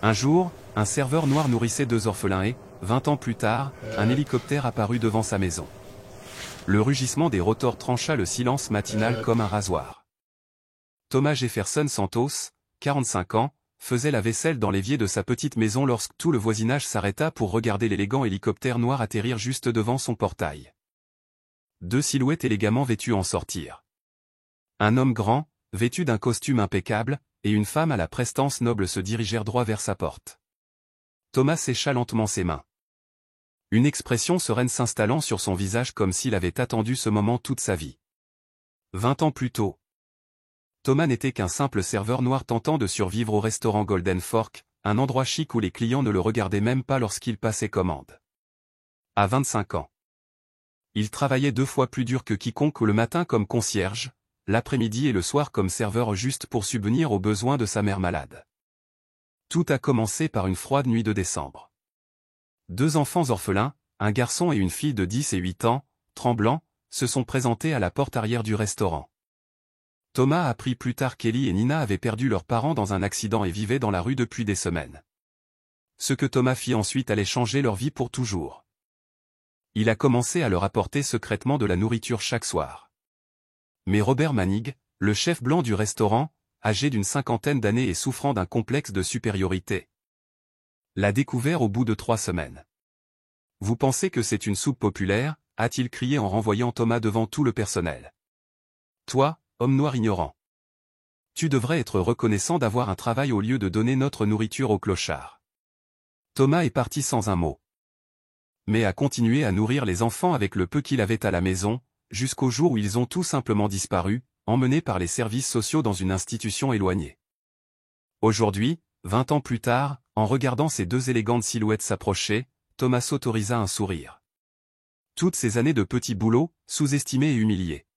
Un jour, un serveur noir nourrissait deux orphelins et, 20 ans plus tard, un hélicoptère apparut devant sa maison. Le rugissement des rotors trancha le silence matinal comme un rasoir. Thomas Jefferson Santos, 45 ans, faisait la vaisselle dans l'évier de sa petite maison lorsque tout le voisinage s'arrêta pour regarder l'élégant hélicoptère noir atterrir juste devant son portail. Deux silhouettes élégamment vêtues en sortirent. Un homme grand, vêtu d'un costume impeccable, et une femme à la prestance noble se dirigèrent droit vers sa porte. Thomas sécha lentement ses mains. Une expression sereine s'installant sur son visage comme s'il avait attendu ce moment toute sa vie. 20 ans plus tôt, Thomas n'était qu'un simple serveur noir tentant de survivre au restaurant Golden Fork, un endroit chic où les clients ne le regardaient même pas lorsqu'il passait commande. À 25 ans, il travaillait 2 fois plus dur que quiconque, le matin comme concierge, l'après-midi et le soir comme serveur juste pour subvenir aux besoins de sa mère malade. Tout a commencé par une froide nuit de décembre. 2 enfants orphelins, un garçon et une fille de 10 et 8 ans, tremblants, se sont présentés à la porte arrière du restaurant. Thomas apprit plus tard qu'Ellie et Nina avaient perdu leurs parents dans un accident et vivaient dans la rue depuis des semaines. Ce que Thomas fit ensuite allait changer leur vie pour toujours. Il a commencé à leur apporter secrètement de la nourriture chaque soir. Mais Robert Manning, le chef blanc du restaurant, âgé d'une 50aine d'années et souffrant d'un complexe de supériorité, l'a découvert au bout de 3 semaines. « Vous pensez que c'est une soupe populaire ?» a-t-il crié en renvoyant Thomas devant tout le personnel. « Toi, homme noir ignorant. Tu devrais être reconnaissant d'avoir un travail au lieu de donner notre nourriture aux clochards. » Thomas est parti sans un mot, mais a continué à nourrir les enfants avec le peu qu'il avait à la maison, jusqu'au jour où ils ont tout simplement disparu, emmenés par les services sociaux dans une institution éloignée. Aujourd'hui, 20 ans plus tard, en regardant ces 2 élégantes silhouettes s'approcher, Thomas s'autorisa un sourire. Toutes ces années de petits boulots, sous-estimés et humiliés.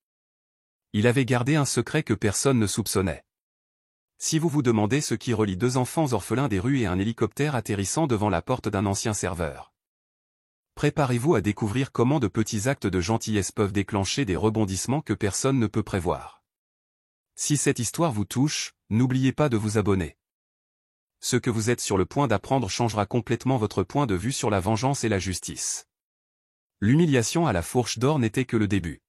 Il avait gardé un secret que personne ne soupçonnait. Si vous vous demandez ce qui relie 2 enfants orphelins des rues et un hélicoptère atterrissant devant la porte d'un ancien serveur, préparez-vous à découvrir comment de petits actes de gentillesse peuvent déclencher des rebondissements que personne ne peut prévoir. Si cette histoire vous touche, n'oubliez pas de vous abonner. Ce que vous êtes sur le point d'apprendre changera complètement votre point de vue sur la vengeance et la justice. L'humiliation à la fourche d'or n'était que le début.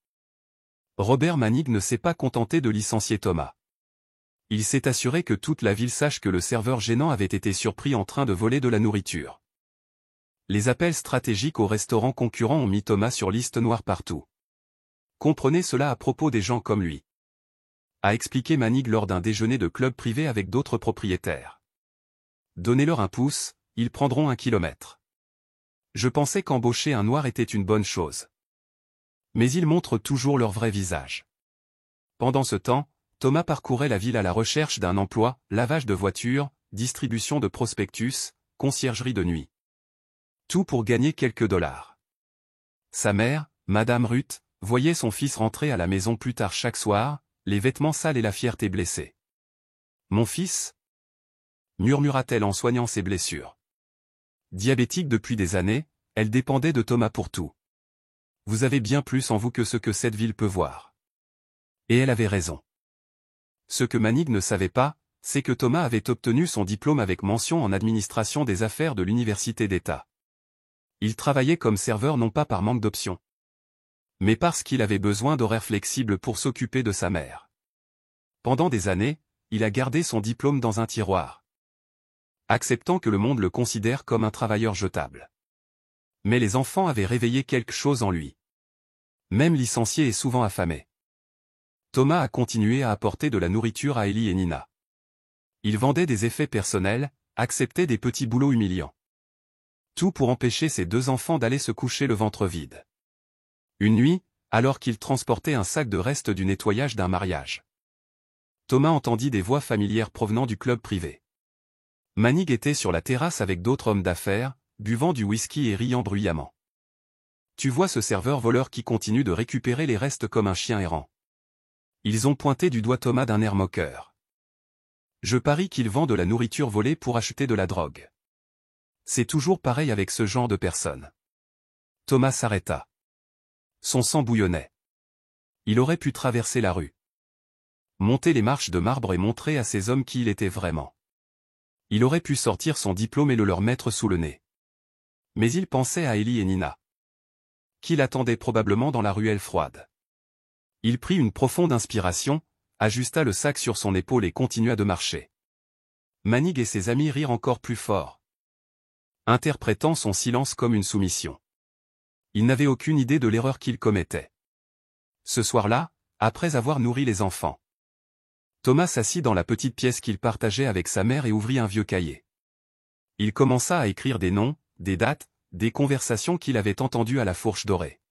Robert Manning ne s'est pas contenté de licencier Thomas. Il s'est assuré que toute la ville sache que le serveur gênant avait été surpris en train de voler de la nourriture. Les appels stratégiques au restaurant concurrent ont mis Thomas sur liste noire partout. Comprenez cela à propos des gens comme lui, a expliqué Manning lors d'un déjeuner de club privé avec d'autres propriétaires. Donnez-leur un pouce, ils prendront 1 kilomètre. Je pensais qu'embaucher un noir était une bonne chose. Mais ils montrent toujours leur vrai visage. Pendant ce temps, Thomas parcourait la ville à la recherche d'un emploi, lavage de voitures, distribution de prospectus, conciergerie de nuit. Tout pour gagner quelques dollars. Sa mère, Madame Ruth, voyait son fils rentrer à la maison plus tard chaque soir, les vêtements sales et la fierté blessée. « Mon fils ?» murmura-t-elle en soignant ses blessures. Diabétique depuis des années, elle dépendait de Thomas pour tout. Vous avez bien plus en vous que ce que cette ville peut voir. Et elle avait raison. Ce que Manning ne savait pas, c'est que Thomas avait obtenu son diplôme avec mention en administration des affaires de l'université d'État. Il travaillait comme serveur non pas par manque d'options, mais parce qu'il avait besoin d'horaires flexibles pour s'occuper de sa mère. Pendant des années, il a gardé son diplôme dans un tiroir, acceptant que le monde le considère comme un travailleur jetable. Mais les enfants avaient réveillé quelque chose en lui. Même licencié et souvent affamé, Thomas a continué à apporter de la nourriture à Ellie et Nina. Il vendait des effets personnels, acceptait des petits boulots humiliants. Tout pour empêcher ses 2 enfants d'aller se coucher le ventre vide. Une nuit, alors qu'il transportait un sac de restes du nettoyage d'un mariage, Thomas entendit des voix familières provenant du club privé. Manning était sur la terrasse avec d'autres hommes d'affaires, buvant du whisky et riant bruyamment. « Tu vois ce serveur voleur qui continue de récupérer les restes comme un chien errant. » Ils ont pointé du doigt Thomas d'un air moqueur. « Je parie qu'il vend de la nourriture volée pour acheter de la drogue. C'est toujours pareil avec ce genre de personnes. » Thomas s'arrêta. Son sang bouillonnait. Il aurait pu traverser la rue, monter les marches de marbre et montrer à ces hommes qui il était vraiment. Il aurait pu sortir son diplôme et le leur mettre sous le nez. Mais il pensait à Ellie et Nina, qui l'attendaient probablement dans la ruelle froide. Il prit une profonde inspiration, ajusta le sac sur son épaule et continua de marcher. Manning et ses amis rirent encore plus fort, interprétant son silence comme une soumission. Ils n'avaient aucune idée de l'erreur qu'ils commettaient. Ce soir-là, après avoir nourri les enfants, Thomas s'assit dans la petite pièce qu'il partageait avec sa mère et ouvrit un vieux cahier. Il commença à écrire des noms, des dates, des conversations qu'il avait entendues à la Fourche Dorée.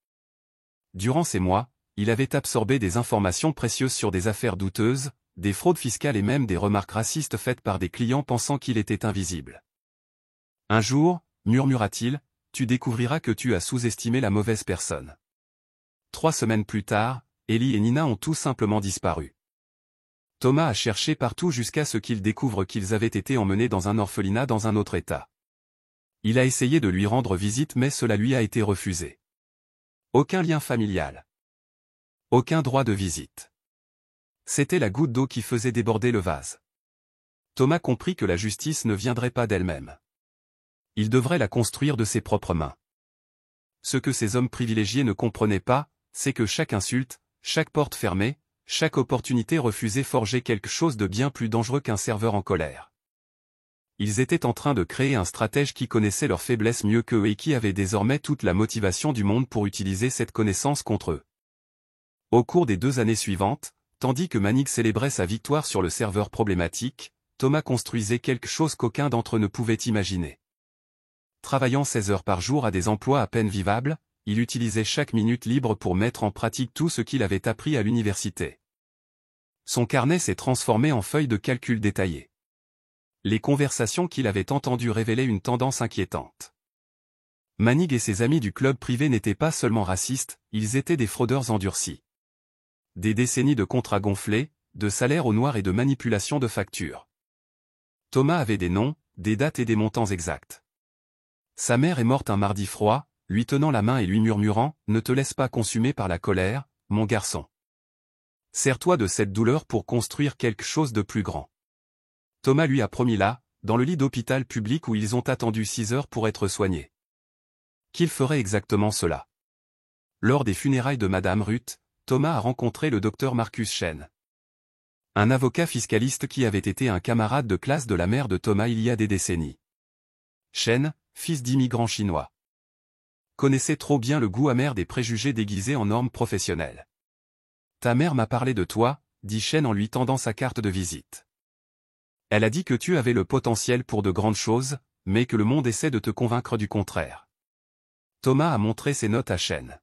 Durant ces mois, il avait absorbé des informations précieuses sur des affaires douteuses, des fraudes fiscales et même des remarques racistes faites par des clients pensant qu'il était invisible. Un jour, murmura-t-il, tu découvriras que tu as sous-estimé la mauvaise personne. 3 semaines plus tard, Ellie et Nina ont tout simplement disparu. Thomas a cherché partout jusqu'à ce qu'il découvre qu'ils avaient été emmenés dans un orphelinat dans un autre État. Il a essayé de lui rendre visite mais cela lui a été refusé. Aucun lien familial. Aucun droit de visite. C'était la goutte d'eau qui faisait déborder le vase. Thomas comprit que la justice ne viendrait pas d'elle-même. Il devrait la construire de ses propres mains. Ce que ces hommes privilégiés ne comprenaient pas, c'est que chaque insulte, chaque porte fermée, chaque opportunité refusée forgeait quelque chose de bien plus dangereux qu'un serveur en colère. Ils étaient en train de créer un stratège qui connaissait leurs faiblesses mieux qu'eux et qui avait désormais toute la motivation du monde pour utiliser cette connaissance contre eux. Au cours des 2 années suivantes, tandis que Manning célébrait sa victoire sur le serveur problématique, Thomas construisait quelque chose qu'aucun d'entre eux ne pouvait imaginer. Travaillant 16 heures par jour à des emplois à peine vivables, il utilisait chaque minute libre pour mettre en pratique tout ce qu'il avait appris à l'université. Son carnet s'est transformé en feuille de calcul détaillée. Les conversations qu'il avait entendues révélaient une tendance inquiétante. Manning et ses amis du club privé n'étaient pas seulement racistes, ils étaient des fraudeurs endurcis. Des décennies de contrats gonflés, de salaires au noir et de manipulation de factures. Thomas avait des noms, des dates et des montants exacts. Sa mère est morte un mardi froid, lui tenant la main et lui murmurant « Ne te laisse pas consumer par la colère, mon garçon. Sers-toi de cette douleur pour construire quelque chose de plus grand. » Thomas lui a promis là, dans le lit d'hôpital public où ils ont attendu 6 heures pour être soignés, qu'il ferait exactement cela. Lors des funérailles de Madame Ruth, Thomas a rencontré le docteur Marcus Chen, un avocat fiscaliste qui avait été un camarade de classe de la mère de Thomas il y a des décennies. Chen, fils d'immigrants chinois, connaissait trop bien le goût amer des préjugés déguisés en normes professionnelles. « Ta mère m'a parlé de toi », dit Chen en lui tendant sa carte de visite. « Elle a dit que tu avais le potentiel pour de grandes choses, mais que le monde essaie de te convaincre du contraire. » Thomas a montré ses notes à Chen.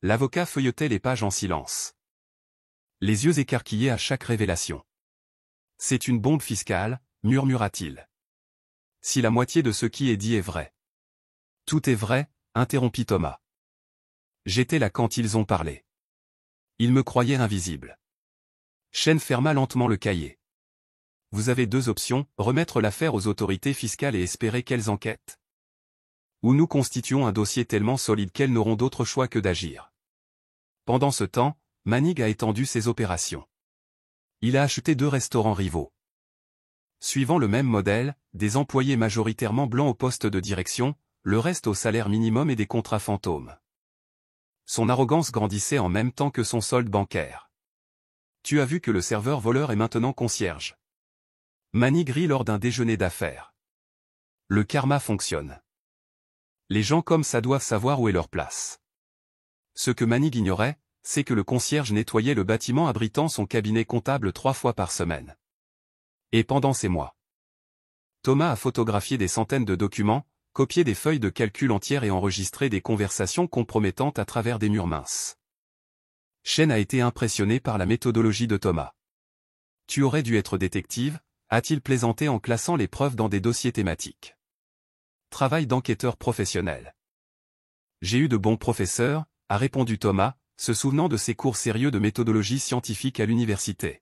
L'avocat feuilletait les pages en silence, les yeux écarquillés à chaque révélation. « C'est une bombe fiscale », murmura-t-il. « Si la moitié de ce qui est dit est vrai. »« Tout est vrai », interrompit Thomas. « J'étais là quand ils ont parlé. Ils me croyaient invisible. » Chen ferma lentement le cahier. « Vous avez 2 options, remettre l'affaire aux autorités fiscales et espérer qu'elles enquêtent. Ou nous constituons un dossier tellement solide qu'elles n'auront d'autre choix que d'agir. » Pendant ce temps, Manning a étendu ses opérations. Il a acheté 2 restaurants rivaux. Suivant le même modèle, des employés majoritairement blancs au poste de direction, le reste au salaire minimum et des contrats fantômes. Son arrogance grandissait en même temps que son solde bancaire. « Tu as vu que le serveur voleur est maintenant concierge. » Manning rit lors d'un déjeuner d'affaires. Le karma fonctionne. Les gens comme ça doivent savoir où est leur place. Ce que Manning ignorait, c'est que le concierge nettoyait le bâtiment abritant son cabinet comptable 3 fois par semaine. Et pendant ces mois, Thomas a photographié des centaines de documents, copié des feuilles de calcul entières et enregistré des conversations compromettantes à travers des murs minces. Chen a été impressionné par la méthodologie de Thomas. « Tu aurais dû être détective », a-t-il plaisanté en classant les preuves dans des dossiers thématiques. Travail d'enquêteur professionnel. « J'ai eu de bons professeurs », a répondu Thomas, se souvenant de ses cours sérieux de méthodologie scientifique à l'université.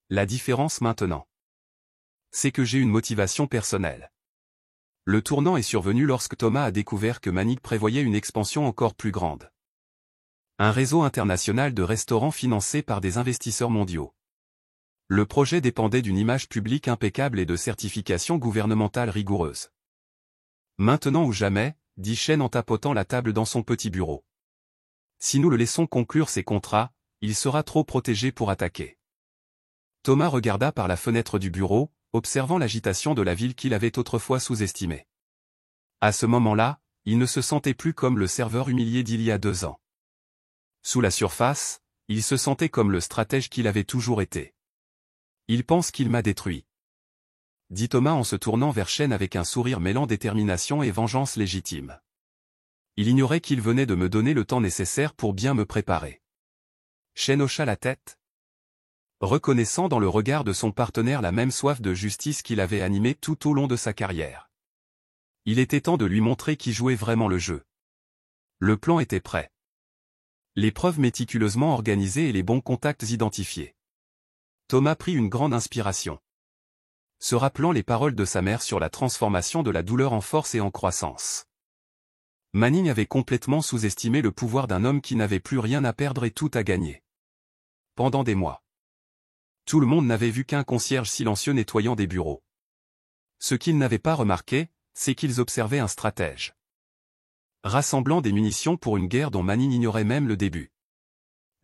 La différence maintenant, c'est que j'ai une motivation personnelle. Le tournant est survenu lorsque Thomas a découvert que Manning prévoyait une expansion encore plus grande. Un réseau international de restaurants financé par des investisseurs mondiaux. Le projet dépendait d'une image publique impeccable et de certifications gouvernementales rigoureuses. Maintenant ou jamais, dit Chen en tapotant la table dans son petit bureau. Si nous le laissons conclure ses contrats, il sera trop protégé pour attaquer. Thomas regarda par la fenêtre du bureau, observant l'agitation de la ville qu'il avait autrefois sous-estimée. À ce moment-là, il ne se sentait plus comme le serveur humilié d'il y a 2 ans. Sous la surface, il se sentait comme le stratège qu'il avait toujours été. Il pense qu'il m'a détruit, dit Thomas en se tournant vers Chen avec un sourire mêlant détermination et vengeance légitime. Il ignorait qu'il venait de me donner le temps nécessaire pour bien me préparer. Chen hocha la tête, reconnaissant dans le regard de son partenaire la même soif de justice qu'il avait animée tout au long de sa carrière. Il était temps de lui montrer qui jouait vraiment le jeu. Le plan était prêt. Les preuves méticuleusement organisées et les bons contacts identifiés. Thomas prit une grande inspiration. Se rappelant les paroles de sa mère sur la transformation de la douleur en force et en croissance. Manning avait complètement sous-estimé le pouvoir d'un homme qui n'avait plus rien à perdre et tout à gagner. Pendant des mois. Tout le monde n'avait vu qu'un concierge silencieux nettoyant des bureaux. Ce qu'ils n'avaient pas remarqué, c'est qu'ils observaient un stratège. Rassemblant des munitions pour une guerre dont Manning ignorait même le début.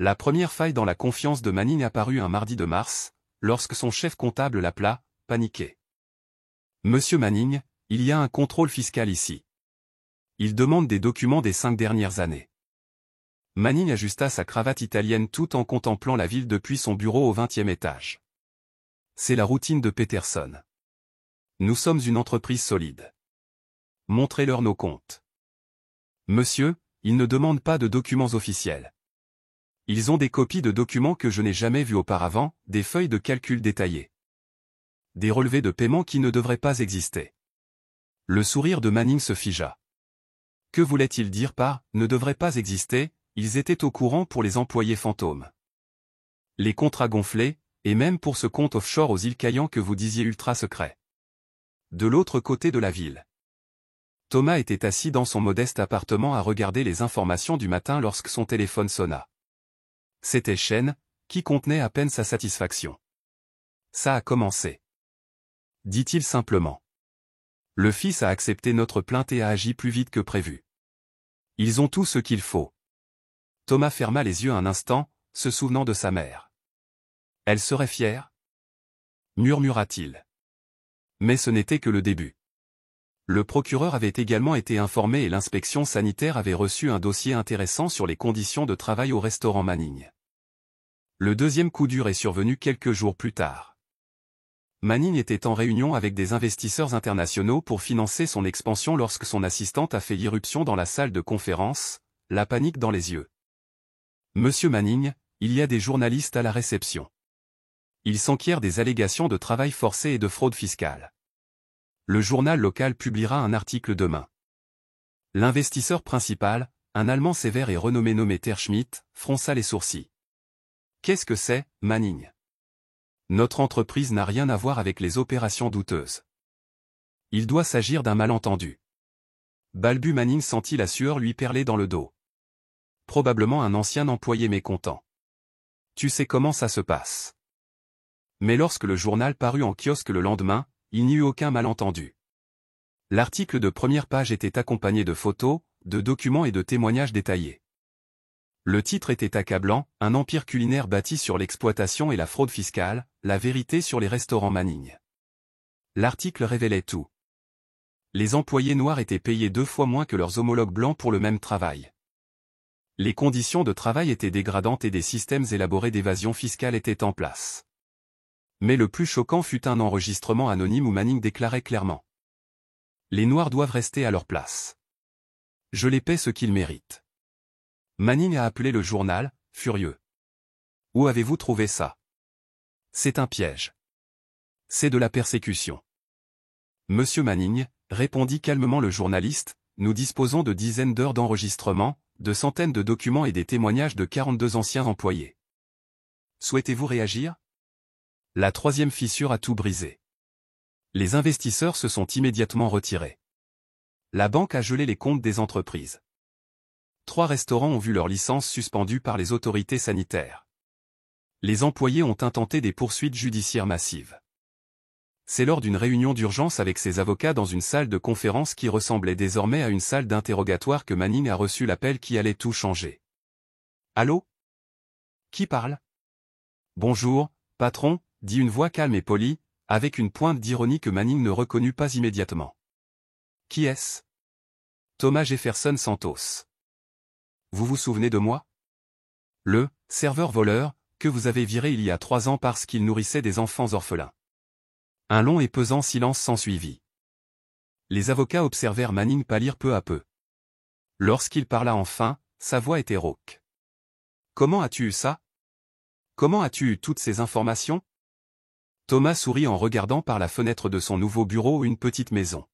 La première faille dans la confiance de Manning apparut un mardi de mars, lorsque son chef comptable l'appela, paniqué. « Monsieur Manning, il y a un contrôle fiscal ici. Il demande des documents des 5 dernières années. » Manning ajusta sa cravate italienne tout en contemplant la ville depuis son bureau au 20e étage. C'est la routine de Peterson. Nous sommes une entreprise solide. Montrez-leur nos comptes. Monsieur, ils ne demandent pas de documents officiels. Ils ont des copies de documents que je n'ai jamais vus auparavant, des feuilles de calcul détaillées. Des relevés de paiement qui ne devraient pas exister. Le sourire de Manning se figea. Que voulait-il dire par « ne devrait pas exister », ils étaient au courant pour les employés fantômes. Les contrats gonflés, et même pour ce compte offshore aux îles Caïmans que vous disiez ultra secret. De l'autre côté de la ville. Thomas était assis dans son modeste appartement à regarder les informations du matin lorsque son téléphone sonna. C'était Chen, qui contenait à peine sa satisfaction. Ça a commencé. Dit-il simplement. Le fils a accepté notre plainte et a agi plus vite que prévu. Ils ont tout ce qu'il faut. Thomas ferma les yeux un instant, se souvenant de sa mère. Elle serait fière? Murmura-t-il. Mais ce n'était que le début. Le procureur avait également été informé et l'inspection sanitaire avait reçu un dossier intéressant sur les conditions de travail au restaurant Manning. Le deuxième coup dur est survenu quelques jours plus tard. Manning était en réunion avec des investisseurs internationaux pour financer son expansion lorsque son assistante a fait irruption dans la salle de conférence, la panique dans les yeux. « Monsieur Manning, il y a des journalistes à la réception. Ils s'enquièrent des allégations de travail forcé et de fraude fiscale. Le journal local publiera un article demain. » L'investisseur principal, un Allemand sévère et renommé nommé Terschmitt, fronça les sourcils. « Qu'est-ce que c'est, Manning ? Notre entreprise n'a rien à voir avec les opérations douteuses. Il doit s'agir d'un malentendu. » Balbu Manning sentit la sueur lui perler dans le dos. Probablement un ancien employé mécontent. Tu sais comment ça se passe. Mais lorsque le journal parut en kiosque le lendemain, il n'y eut aucun malentendu. L'article de première page était accompagné de photos, de documents et de témoignages détaillés. Le titre était accablant, un empire culinaire bâti sur l'exploitation et la fraude fiscale, la vérité sur les restaurants Manning. L'article révélait tout. Les employés noirs étaient payés 2 fois moins que leurs homologues blancs pour le même travail. Les conditions de travail étaient dégradantes et des systèmes élaborés d'évasion fiscale étaient en place. Mais le plus choquant fut un enregistrement anonyme où Manning déclarait clairement. Les Noirs doivent rester à leur place. Je les paie ce qu'ils méritent. Manning a appelé le journal, furieux. Où avez-vous trouvé ça? C'est un piège. C'est de la persécution. Monsieur Manning, répondit calmement le journaliste, nous disposons de dizaines d'heures d'enregistrement, de centaines de documents et des témoignages de 42 anciens employés. Souhaitez-vous réagir? La troisième fissure a tout brisé. Les investisseurs se sont immédiatement retirés. La banque a gelé les comptes des entreprises. 3 restaurants ont vu leur licence suspendue par les autorités sanitaires. Les employés ont intenté des poursuites judiciaires massives. C'est lors d'une réunion d'urgence avec ses avocats dans une salle de conférence qui ressemblait désormais à une salle d'interrogatoire que Manning a reçu l'appel qui allait tout changer. Allô? Qui parle? Bonjour, patron, dit une voix calme et polie, avec une pointe d'ironie que Manning ne reconnut pas immédiatement. Qui est-ce? Thomas Jefferson Santos. Vous vous souvenez de moi? Le serveur voleur que vous avez viré il y a 3 ans parce qu'il nourrissait des enfants orphelins. Un long et pesant silence s'ensuivit. Les avocats observèrent Manning pâlir peu à peu. Lorsqu'il parla enfin, sa voix était rauque. Comment as-tu eu ça? Comment as-tu eu toutes ces informations? Thomas sourit en regardant par la fenêtre de son nouveau bureau une petite maison.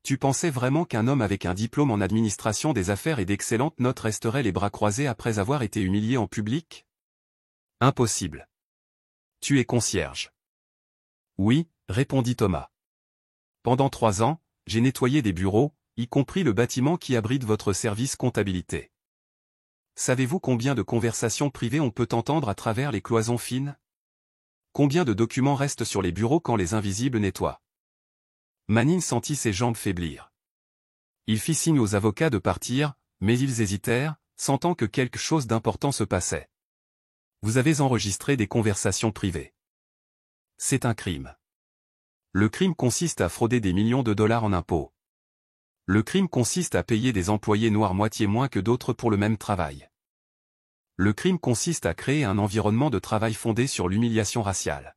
Tu pensais vraiment qu'un homme avec un diplôme en administration des affaires et d'excellentes notes resterait les bras croisés après avoir été humilié en public? Impossible. Tu es concierge. Oui, répondit Thomas. Pendant 3 ans, j'ai nettoyé des bureaux, y compris le bâtiment qui abrite votre service comptabilité. Savez-vous combien de conversations privées on peut entendre à travers les cloisons fines? Combien de documents restent sur les bureaux quand les invisibles nettoient? Manning sentit ses jambes faiblir. Il fit signe aux avocats de partir, mais ils hésitèrent, sentant que quelque chose d'important se passait. Vous avez enregistré des conversations privées. C'est un crime. Le crime consiste à frauder des millions de dollars en impôts. Le crime consiste à payer des employés noirs moitié moins que d'autres pour le même travail. Le crime consiste à créer un environnement de travail fondé sur l'humiliation raciale.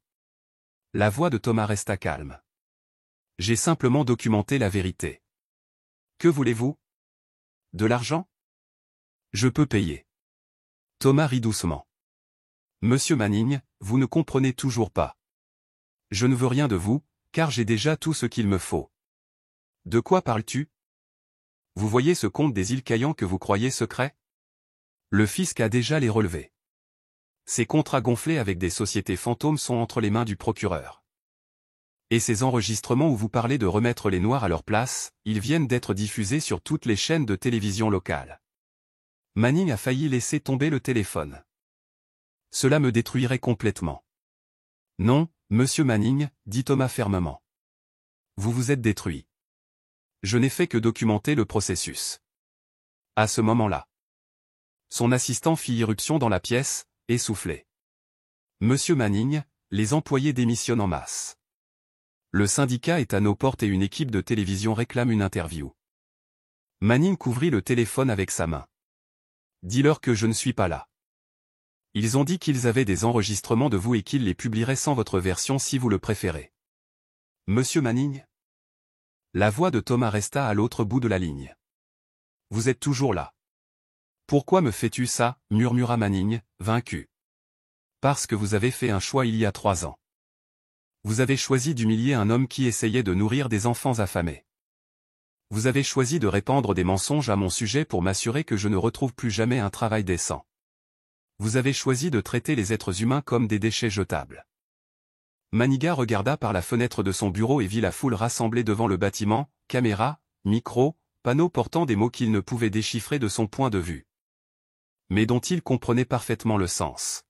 La voix de Thomas resta calme. J'ai simplement documenté la vérité. Que voulez-vous? De l'argent? Je peux payer. Thomas rit doucement. Monsieur Manning, vous ne comprenez toujours pas. Je ne veux rien de vous, car j'ai déjà tout ce qu'il me faut. De quoi parles-tu? Vous voyez ce compte des îles Caïmans que vous croyez secret? Le fisc a déjà les relevés. Ces contrats gonflés avec des sociétés fantômes sont entre les mains du procureur. Et ces enregistrements où vous parlez de remettre les Noirs à leur place, ils viennent d'être diffusés sur toutes les chaînes de télévision locales. Manning a failli laisser tomber le téléphone. Cela me détruirait complètement. Non, monsieur Manning, dit Thomas fermement. Vous vous êtes détruit. Je n'ai fait que documenter le processus. À ce moment-là, son assistant fit irruption dans la pièce, essoufflé. Monsieur Manning, les employés démissionnent en masse. Le syndicat est à nos portes et une équipe de télévision réclame une interview. Manning couvrit le téléphone avec sa main. Dis-leur que je ne suis pas là. Ils ont dit qu'ils avaient des enregistrements de vous et qu'ils les publieraient sans votre version si vous le préférez. Monsieur Manning? La voix de Thomas resta à l'autre bout de la ligne. Vous êtes toujours là. Pourquoi me fais-tu ça? Murmura Manning, vaincu. Parce que vous avez fait un choix il y a 3 ans. Vous avez choisi d'humilier un homme qui essayait de nourrir des enfants affamés. Vous avez choisi de répandre des mensonges à mon sujet pour m'assurer que je ne retrouve plus jamais un travail décent. Vous avez choisi de traiter les êtres humains comme des déchets jetables. Maniga regarda par la fenêtre de son bureau et vit la foule rassemblée devant le bâtiment, caméras, micros, panneaux portant des mots qu'il ne pouvait déchiffrer de son point de vue, mais dont il comprenait parfaitement le sens.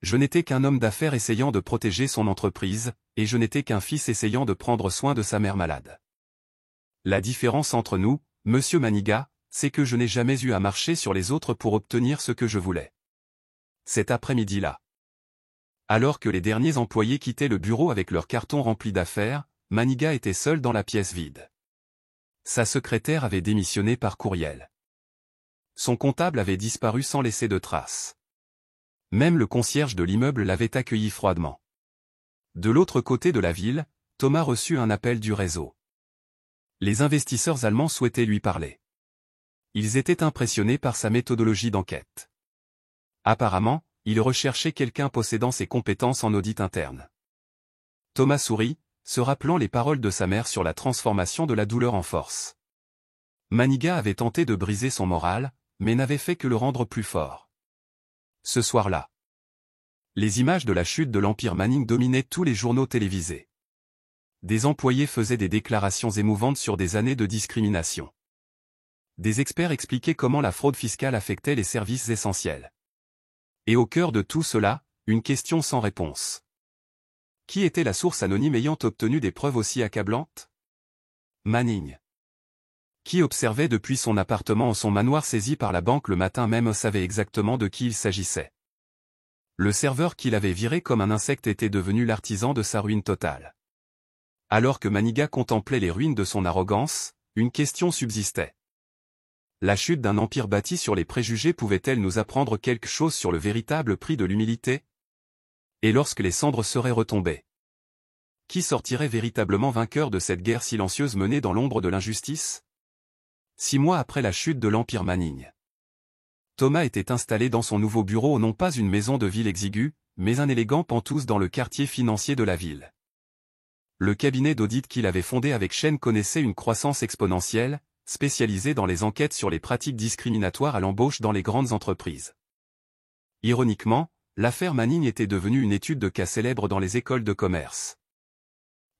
Je n'étais qu'un homme d'affaires essayant de protéger son entreprise, et je n'étais qu'un fils essayant de prendre soin de sa mère malade. La différence entre nous, monsieur Maniga, c'est que je n'ai jamais eu à marcher sur les autres pour obtenir ce que je voulais. Cet après-midi-là, alors que les derniers employés quittaient le bureau avec leurs cartons remplis d'affaires, Maniga était seul dans la pièce vide. Sa secrétaire avait démissionné par courriel. Son comptable avait disparu sans laisser de traces. Même le concierge de l'immeuble l'avait accueilli froidement. De l'autre côté de la ville, Thomas reçut un appel du réseau. Les investisseurs allemands souhaitaient lui parler. Ils étaient impressionnés par sa méthodologie d'enquête. Apparemment, il recherchait quelqu'un possédant ses compétences en audit interne. Thomas sourit, se rappelant les paroles de sa mère sur la transformation de la douleur en force. Maniga avait tenté de briser son moral, mais n'avait fait que le rendre plus fort. Ce soir-là, les images de la chute de l'Empire Manning dominaient tous les journaux télévisés. Des employés faisaient des déclarations émouvantes sur des années de discrimination. Des experts expliquaient comment la fraude fiscale affectait les services essentiels. Et au cœur de tout cela, une question sans réponse. Qui était la source anonyme ayant obtenu des preuves aussi accablantes? Manning. Qui observait depuis son appartement ou son manoir saisi par la banque le matin même savait exactement de qui il s'agissait. Le serveur qui l'avait viré comme un insecte était devenu l'artisan de sa ruine totale. Alors que Maniga contemplait les ruines de son arrogance, une question subsistait. La chute d'un empire bâti sur les préjugés pouvait-elle nous apprendre quelque chose sur le véritable prix de l'humilité? Et lorsque les cendres seraient retombées, qui sortirait véritablement vainqueur de cette guerre silencieuse menée dans l'ombre de l'injustice? 6 mois après la chute de l'Empire Manning, Thomas était installé dans son nouveau bureau, non pas une maison de ville exiguë, mais un élégant penthouse dans le quartier financier de la ville. Le cabinet d'audit qu'il avait fondé avec Chen connaissait une croissance exponentielle, spécialisé dans les enquêtes sur les pratiques discriminatoires à l'embauche dans les grandes entreprises. Ironiquement, l'affaire Manning était devenue une étude de cas célèbre dans les écoles de commerce,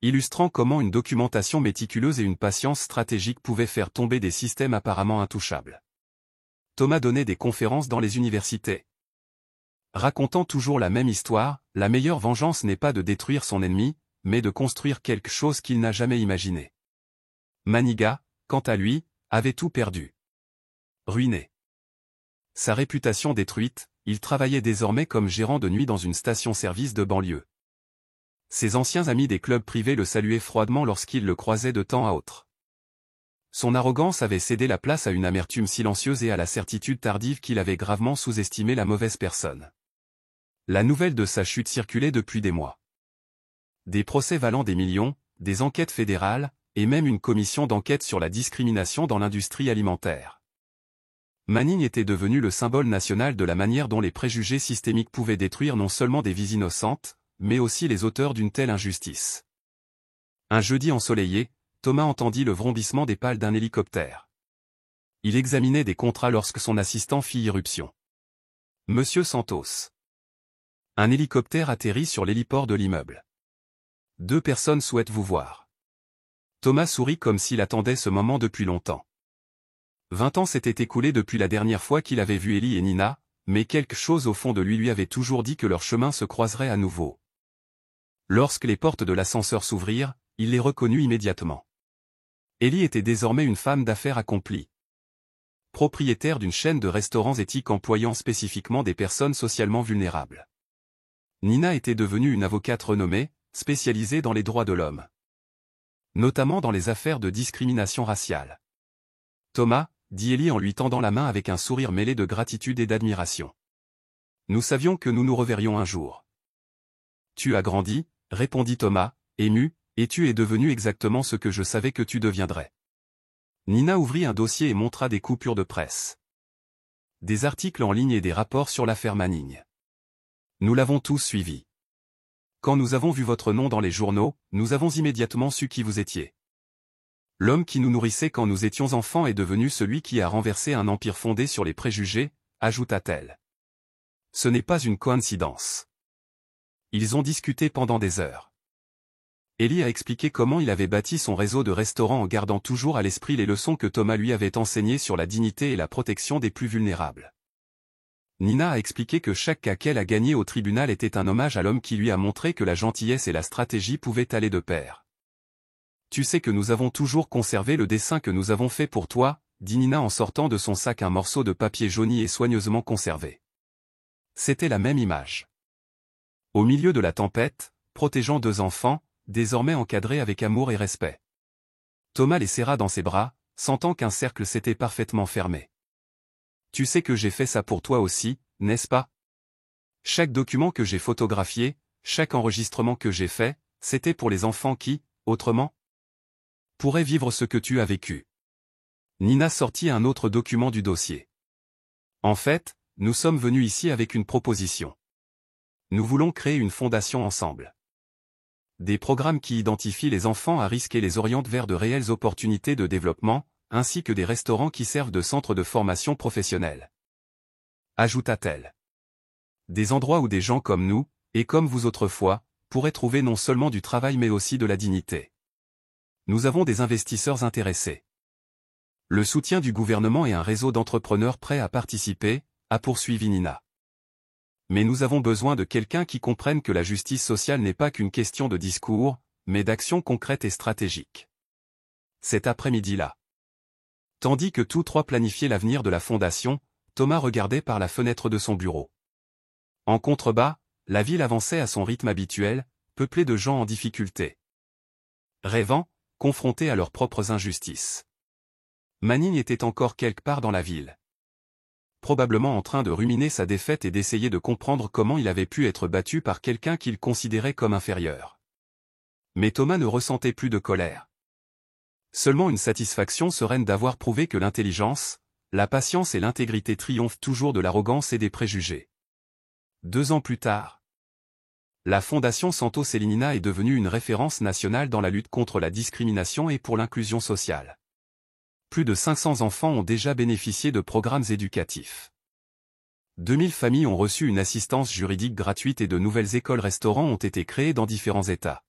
illustrant comment une documentation méticuleuse et une patience stratégique pouvaient faire tomber des systèmes apparemment intouchables. Thomas donnait des conférences dans les universités, racontant toujours la même histoire: la meilleure vengeance n'est pas de détruire son ennemi, mais de construire quelque chose qu'il n'a jamais imaginé. Maniga, quant à lui, avait tout perdu. Ruiné. Sa réputation détruite, il travaillait désormais comme gérant de nuit dans une station-service de banlieue. Ses anciens amis des clubs privés le saluaient froidement lorsqu'ils le croisaient de temps à autre. Son arrogance avait cédé la place à une amertume silencieuse et à la certitude tardive qu'il avait gravement sous-estimé la mauvaise personne. La nouvelle de sa chute circulait depuis des mois. Des procès valant des millions, des enquêtes fédérales, et même une commission d'enquête sur la discrimination dans l'industrie alimentaire. Manning était devenu le symbole national de la manière dont les préjugés systémiques pouvaient détruire non seulement des vies innocentes, mais aussi les auteurs d'une telle injustice. Un jeudi ensoleillé, Thomas entendit le vrombissement des pales d'un hélicoptère. Il examinait des contrats lorsque son assistant fit irruption. « Monsieur Santos. » Un hélicoptère atterrit sur l'héliport de l'immeuble. « 2 personnes souhaitent vous voir. » Thomas sourit comme s'il attendait ce moment depuis longtemps. 20 ans s'étaient écoulés depuis la dernière fois qu'il avait vu Ellie et Nina, mais quelque chose au fond de lui avait toujours dit que leur chemin se croiserait à nouveau. Lorsque les portes de l'ascenseur s'ouvrirent, il les reconnut immédiatement. Ellie était désormais une femme d'affaires accomplie, propriétaire d'une chaîne de restaurants éthiques employant spécifiquement des personnes socialement vulnérables. Nina était devenue une avocate renommée, spécialisée dans les droits de l'homme, notamment dans les affaires de discrimination raciale. « Thomas », dit Ellie en lui tendant la main avec un sourire mêlé de gratitude et d'admiration. « Nous savions que nous nous reverrions un jour. »« Tu as grandi », répondit Thomas, ému, « et tu es devenu exactement ce que je savais que tu deviendrais. » Nina ouvrit un dossier et montra des coupures de presse, des articles en ligne et des rapports sur l'affaire Manning. « Nous l'avons tous suivi. Quand nous avons vu votre nom dans les journaux, nous avons immédiatement su qui vous étiez. L'homme qui nous nourrissait quand nous étions enfants est devenu celui qui a renversé un empire fondé sur les préjugés, ajouta-t-elle. Ce n'est pas une coïncidence. Ils ont discuté pendant des heures. Ellie a expliqué comment il avait bâti son réseau de restaurants en gardant toujours à l'esprit les leçons que Thomas lui avait enseignées sur la dignité et la protection des plus vulnérables. Nina a expliqué que chaque cas qu'elle a gagné au tribunal était un hommage à l'homme qui lui a montré que la gentillesse et la stratégie pouvaient aller de pair. « Tu sais que nous avons toujours conservé le dessin que nous avons fait pour toi, » dit Nina en sortant de son sac un morceau de papier jauni et soigneusement conservé. C'était la même image. Au milieu de la tempête, protégeant 2 enfants, désormais encadrés avec amour et respect. Thomas les serra dans ses bras, sentant qu'un cercle s'était parfaitement fermé. « Tu sais que j'ai fait ça pour toi aussi, n'est-ce pas? Chaque document que j'ai photographié, chaque enregistrement que j'ai fait, c'était pour les enfants qui, autrement, pourraient vivre ce que tu as vécu. » Nina sortit un autre document du dossier. « En fait, nous sommes venus ici avec une proposition. Nous voulons créer une fondation ensemble. Des programmes qui identifient les enfants à risque et les orientent vers de réelles opportunités de développement, ainsi que des restaurants qui servent de centre de formation professionnelle. » Ajouta-t-elle. Des endroits où des gens comme nous, et comme vous autrefois, pourraient trouver non seulement du travail mais aussi de la dignité. Nous avons des investisseurs intéressés, le soutien du gouvernement et un réseau d'entrepreneurs prêts à participer, a poursuivi Nina. Mais nous avons besoin de quelqu'un qui comprenne que la justice sociale n'est pas qu'une question de discours, mais d'actions concrètes et stratégiques. Cet après-midi-là. Tandis que tous trois planifiaient l'avenir de la fondation, Thomas regardait par la fenêtre de son bureau. En contrebas, la ville avançait à son rythme habituel, peuplée de gens en difficulté. Rêvant, confrontés à leurs propres injustices. Manning était encore quelque part dans la ville. Probablement en train de ruminer sa défaite et d'essayer de comprendre comment il avait pu être battu par quelqu'un qu'il considérait comme inférieur. Mais Thomas ne ressentait plus de colère. Seulement une satisfaction sereine d'avoir prouvé que l'intelligence, la patience et l'intégrité triomphent toujours de l'arrogance et des préjugés. 2 ans plus tard, la Fondation Santo Selinina est devenue une référence nationale dans la lutte contre la discrimination et pour l'inclusion sociale. Plus de 500 enfants ont déjà bénéficié de programmes éducatifs. 2000 familles ont reçu une assistance juridique gratuite et de nouvelles écoles-restaurants ont été créées dans différents États.